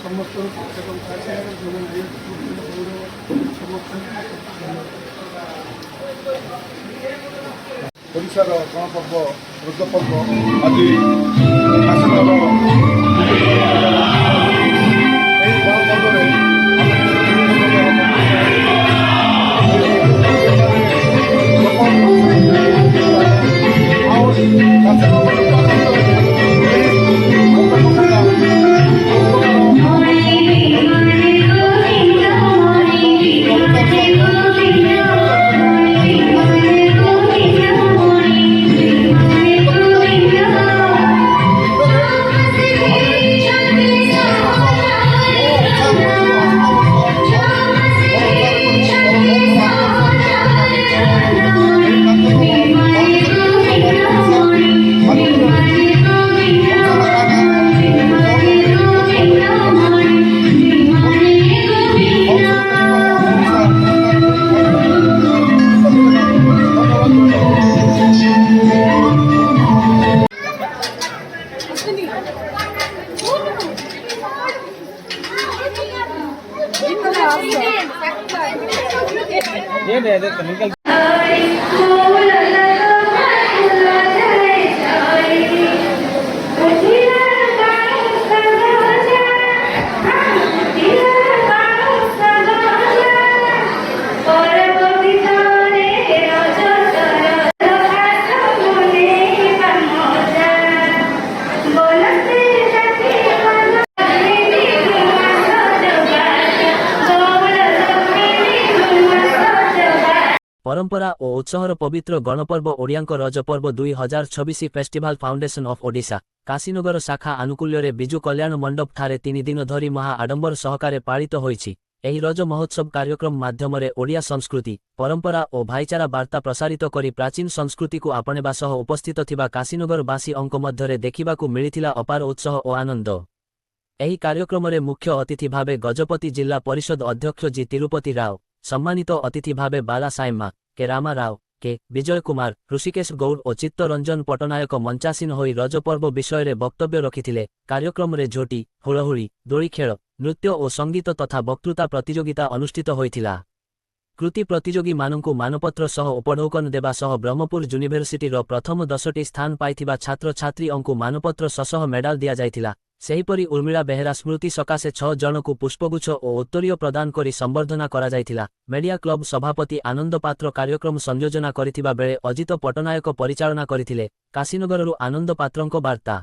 ସମସ୍ତ ଏବଂ ଓଡ଼ିଶାର ଗଣପର୍ବ ରଜ ପର୍ବ ଆଜି କାଶୀନଗର ଏହି ଗଣପର୍ବରେ परंपरा और उत्साहर पवित्र गणपर्व ओडियांक रजपर्व 2026 festival foundation of Odisha Kashinagar शाखा आनुकूल्य बिजु कल्याण मंडप ठारे 3 दिन धरी महा आडंबर सहकारे पालित होईछि। एही रज महोत्सव कार्यक्रम माध्यम ओडिया संस्कृति परंपरा और भाईचारा वार्ता प्रसारित करी प्राचीन संस्कृति को आपणेबा सह उपस्थित थिबा काशीनगरवासी अंक मध्यरे देखिबाकू मिलिथिला अपार उत्साह और आनंद। एही कार्यक्रम रे मुख्य अतिथि भावे गजपति जिला परिषद अध्यक्ष जी तिरुपति राव, सम्मानित अतिथि भावे बाला साइम्मा के रामा राव के विजय कुमार, ऋषिकेश गौड़ और चित्तरंजन पटनायक मंचासीन होई रजपर्व विषय रे वक्तव्य रखिथिले। कार्यक्रम रे झोटी, हुड़हुड़ी, दोली खेल, नृत्य और संगीत तथा वक्तृता प्रतियोगिता अनुष्ठित होइथिला। कृति प्रतियोगी मानंकु मानपत्र सह उपढौकन देवा सह ब्रह्मपुर यूनिवर्सिटी रो प्रथम 10टी स्थान पाइथिबा छात्र छात्री अंकु मानपत्र सह मेडाल दिया जाइथिला। सेहीपरि उर्मिला बेहेरा स्मृति सकाशे 6 जनकु पुष्पगुच्छ और उत्तरीय प्रदान करी संबर्धना करा जाइथिला। मीडिया क्लब सभापति आनंद पात्र कार्यक्रम संयोजना करिथिबा बेले अजित पटनायक परिचालना करिथिले। काशीनगररु आनंद पात्रंक वार्ता।